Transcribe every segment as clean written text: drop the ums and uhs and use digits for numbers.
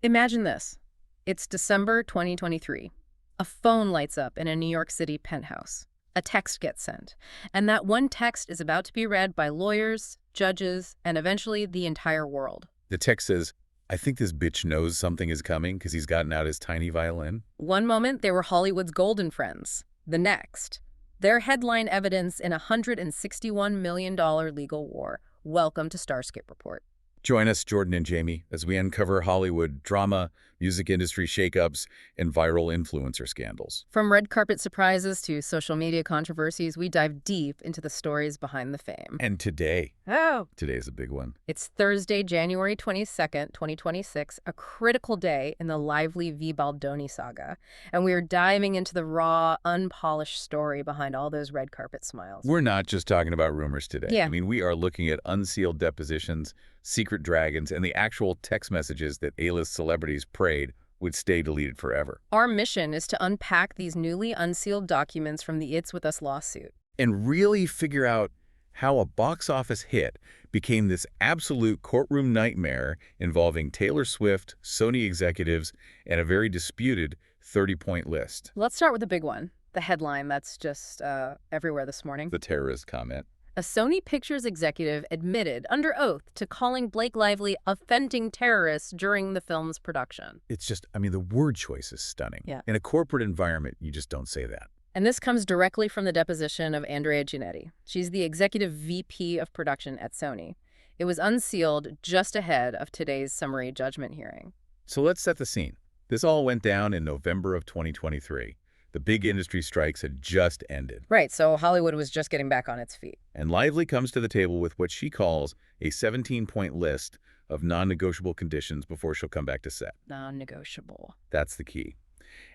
Imagine this. It's December 2023. A phone lights up in a New York City penthouse. A text gets sent, and that one text is about to be read by lawyers, judges, and eventually the entire world. The text says, I think this bitch knows something is coming because he's gotten out his tiny violin. One moment, they were Hollywood's golden friends. The next, their headline evidence in a $161 million legal war. Welcome to StarScope Report. Join us, Jordan and Jamie, as we uncover Hollywood drama, music industry shakeups, and viral influencer scandals. From red carpet surprises to social media controversies, we dive deep into the stories behind the fame. And today is a big one. It's Thursday, January 22nd, 2026, a critical day in the Lively v. Baldoni saga. And we are diving into the raw, unpolished story behind all those red carpet smiles. We're not just talking about rumors today. Yeah. I mean, we are looking at unsealed depositions, secret dragons, and the actual text messages that A-list celebrities prayed would stay deleted forever. Our mission is to unpack these newly unsealed documents from the It's With Us lawsuit. And really figure out how a box office hit became this absolute courtroom nightmare involving Taylor Swift, Sony executives, and a very disputed 30-point list. Let's start with the big one, the headline that's just everywhere this morning. The terrorist comment. A Sony Pictures executive admitted under oath to calling Blake Lively offending terrorists during the film's production. It's just, I mean, the word choice is stunning. Yeah. In a corporate environment, you just don't say that. And this comes directly from the deposition of Andrea Giannetti. She's the executive VP of production at Sony. It was unsealed just ahead of today's summary judgment hearing. So let's set the scene. This all went down in November of 2023. The big industry strikes had just ended. Right, so Hollywood was just getting back on its feet. And Lively comes to the table with what she calls a 17-point list of non-negotiable conditions before she'll come back to set. Non-negotiable. That's the key.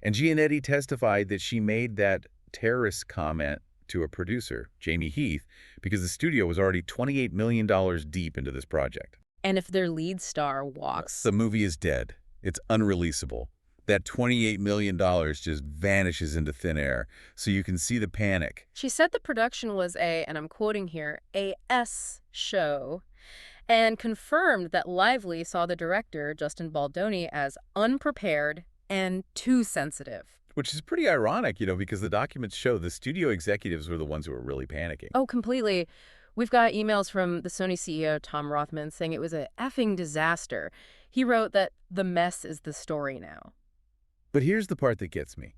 And Giannetti testified that she made that terrorist comment to a producer, Jamie Heath, because the studio was already $28 million deep into this project. And if their lead star walks... The movie is dead. It's unreleasable. That $28 million just vanishes into thin air, so you can see the panic. She said the production was and I'm quoting here, a S show, and confirmed that Lively saw the director, Justin Baldoni, as unprepared and too sensitive. Which is pretty ironic, because the documents show the studio executives were the ones who were really panicking. Oh, completely. We've got emails from the Sony CEO, Tom Rothman, saying it was a effing disaster. He wrote that the mess is the story now. But here's the part that gets me.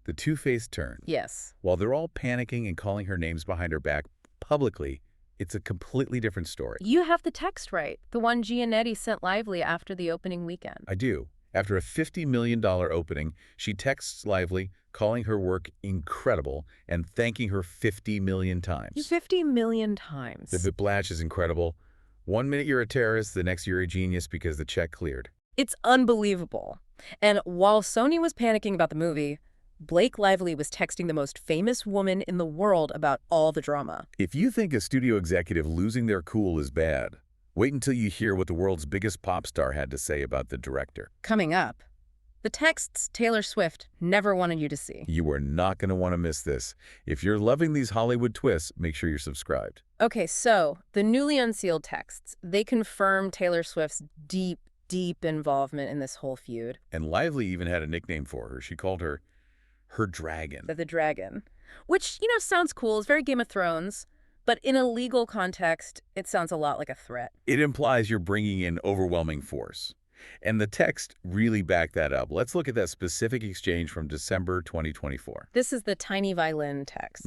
The two-faced turn. Yes. While they're all panicking and calling her names behind her back publicly, it's a completely different story. You have the text right, the one Giannetti sent Lively after the opening weekend. I do. After a $50 million opening, she texts Lively, calling her work incredible and thanking her 50 million times. 50 million times. The whiplash is incredible. 1 minute you're a terrorist, the next you're a genius because the check cleared. It's unbelievable. And while Sony was panicking about the movie, Blake Lively was texting the most famous woman in the world about all the drama. If you think a studio executive losing their cool is bad, wait until you hear what the world's biggest pop star had to say about the director. Coming up, the texts Taylor Swift never wanted you to see. You are not going to want to miss this. If you're loving these Hollywood twists, make sure you're subscribed. Okay, so the newly unsealed texts, they confirm Taylor Swift's deep involvement in this whole feud. And Lively even had a nickname for her. She called her dragon. The dragon. Which, sounds cool. It's very Game of Thrones. But in a legal context, it sounds a lot like a threat. It implies you're bringing in overwhelming force. And the text really backed that up. Let's look at that specific exchange from December 2024. This is the tiny violin text.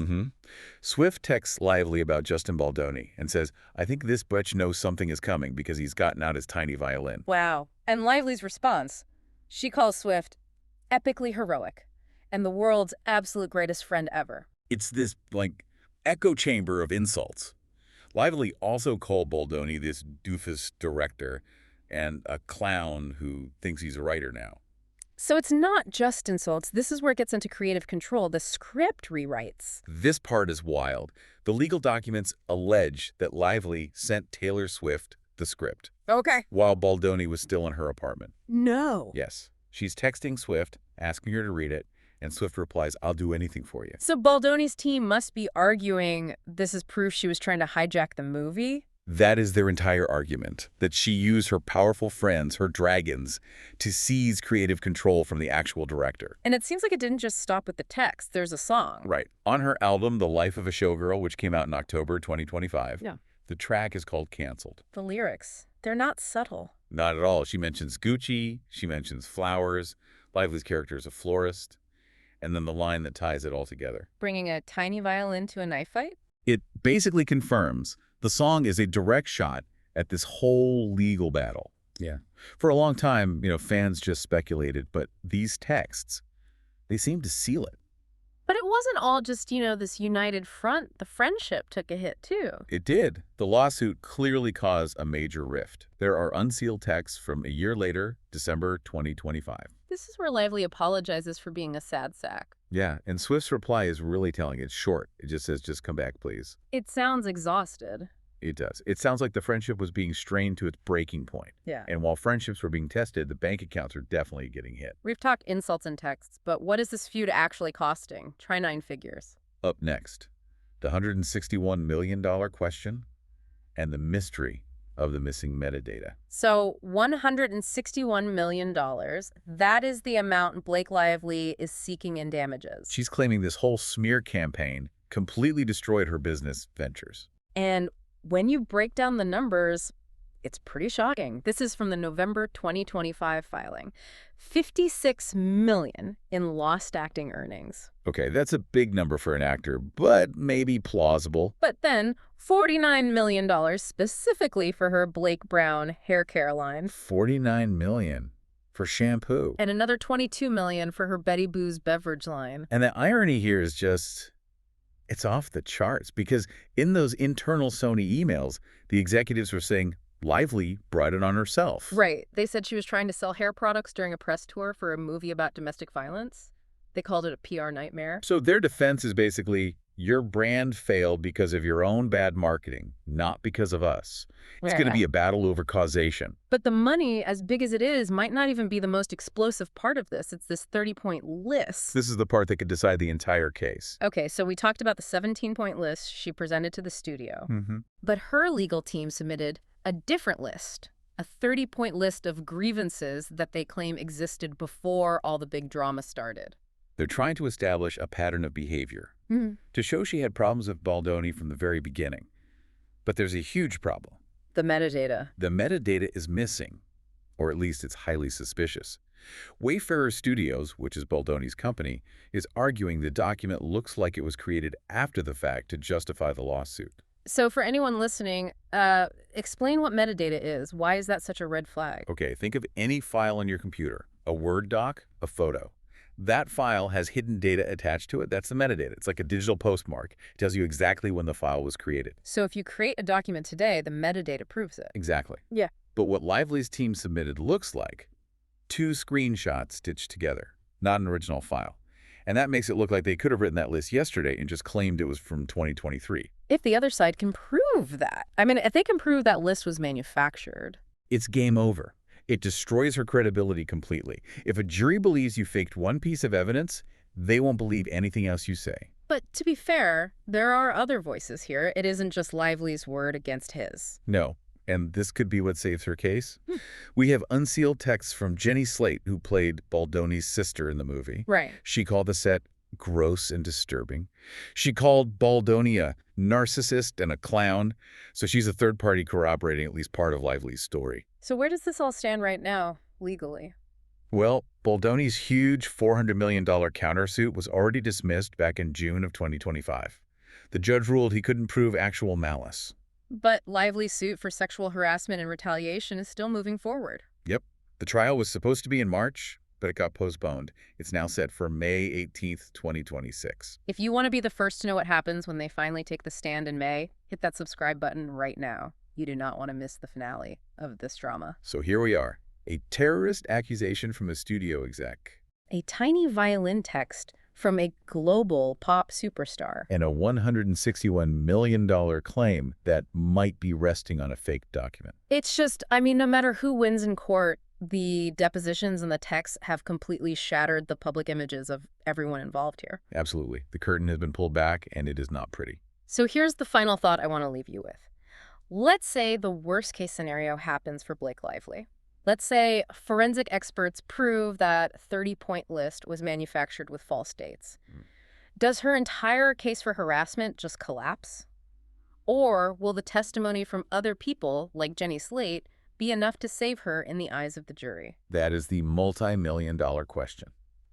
Swift texts Lively about Justin Baldoni and says, I think this bitch knows something is coming because he's gotten out his tiny violin. Wow. And Lively's response, she calls Swift epically heroic and the world's absolute greatest friend ever. It's this, echo chamber of insults. Lively also called Baldoni this doofus director and a clown who thinks he's a writer now. So it's not just insults. This is where it gets into creative control, the script rewrites. This part is wild. The legal documents allege that Lively sent Taylor Swift the script. Okay. While Baldoni was still in her apartment. No. Yes. She's texting Swift, asking her to read it, and Swift replies, I'll do anything for you. So Baldoni's team must be arguing this is proof she was trying to hijack the movie? That is their entire argument, that she used her powerful friends, her dragons, to seize creative control from the actual director. And it seems like it didn't just stop with the text. There's a song. Right. On her album, The Life of a Showgirl, which came out in October 2025, Yeah. the track is called Canceled. The lyrics, they're not subtle. Not at all. She mentions Gucci, she mentions flowers, Lively's character is a florist, and then the line that ties it all together. Bringing a tiny violin to a knife fight? It basically confirms the song is a direct shot at this whole legal battle. Yeah. For a long time, fans just speculated, but these texts, they seem to seal it. But it wasn't all just, this united front. The friendship took a hit, too. It did. The lawsuit clearly caused a major rift. There are unsealed texts from a year later, December 2025. This is where Lively apologizes for being a sad sack. Yeah, and Swift's reply is really telling. It's short. It just says, just come back, please. It sounds exhausted. It does. It sounds like the friendship was being strained to its breaking point. Yeah. And while friendships were being tested, the bank accounts are definitely getting hit. We've talked insults and texts, but what is this feud actually costing? Try 9 figures. Up next, the $161 million question and the mystery of the missing metadata. So $161 million, that is the amount Blake Lively is seeking in damages. She's claiming this whole smear campaign completely destroyed her business ventures. And when you break down the numbers, it's pretty shocking. This is from the November 2025 filing. $56 million in lost acting earnings. Okay, that's a big number for an actor, but maybe plausible. But then $49 million specifically for her Blake Brown hair care line. $49 million for shampoo. And another $22 million for her Betty Boo's beverage line. And the irony here is just, it's off the charts, because in those internal Sony emails, the executives were saying Lively brought it on herself. Right. They said she was trying to sell hair products during a press tour for a movie about domestic violence. They called it a PR nightmare. So their defense is basically, your brand failed because of your own bad marketing, not because of us. It's going to be a battle over causation. But the money, as big as it is, might not even be the most explosive part of this. It's this 30-point list. This is the part that could decide the entire case. Okay, so we talked about the 17-point list she presented to the studio. But her legal team submitted a different list, a 30-point list of grievances that they claim existed before all the big drama started. They're trying to establish a pattern of behavior to show she had problems with Baldoni from the very beginning. But there's a huge problem. The metadata. The metadata is missing, or at least it's highly suspicious. Wayfarer Studios, which is Baldoni's company, is arguing the document looks like it was created after the fact to justify the lawsuit. So for anyone listening, explain what metadata is. Why is that such a red flag? Okay, think of any file on your computer, a Word doc, a photo. That file has hidden data attached to it. That's the metadata. It's like a digital postmark. It tells you exactly when the file was created. So if you create a document today, the metadata proves it. Exactly. Yeah. But what Lively's team submitted looks like 2 screenshots stitched together, not an original file. And that makes it look like they could have written that list yesterday and just claimed it was from 2023. If the other side can prove that. I mean, if they can prove that list was manufactured. It's game over. It destroys her credibility completely. If a jury believes you faked one piece of evidence, they won't believe anything else you say. But to be fair, there are other voices here. It isn't just Lively's word against his. No. And this could be what saves her case. We have unsealed texts from Jenny Slate, who played Baldoni's sister in the movie. Right. She called the set gross and disturbing. She called Baldoni a narcissist and a clown. So she's a third party corroborating at least part of Lively's story. So where does this all stand right now, legally? Well, Baldoni's huge $400 million countersuit was already dismissed back in June of 2025. The judge ruled he couldn't prove actual malice. But Lively's suit for sexual harassment and retaliation is still moving forward. Yep. The trial was supposed to be in March, but it got postponed. It's now set for May 18th, 2026. If you want to be the first to know what happens when they finally take the stand in May, hit that subscribe button right now. You do not want to miss the finale of this drama. So here we are. A terrorist accusation from a studio exec. A tiny violin text from a global pop superstar. And a $161 million claim that might be resting on a fake document. It's just, I mean, no matter who wins in court, the depositions and the texts have completely shattered the public images of everyone involved here. Absolutely. The curtain has been pulled back, and it is not pretty. So here's the final thought I want to leave you with. Let's say the worst case scenario happens for Blake Lively. Let's say forensic experts prove that 30-point list was manufactured with false dates. Does her entire case for harassment just collapse? Or will the testimony from other people, like Jenny Slate, be enough to save her in the eyes of the jury? That is the multi-million-dollar question.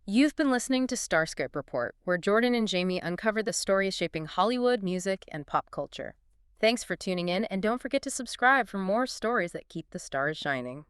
You've been listening to StarScope Report, where Jordan and Jamie uncover the stories shaping Hollywood, music, and pop culture. Thanks for tuning in, and don't forget to subscribe for more stories that keep the stars shining.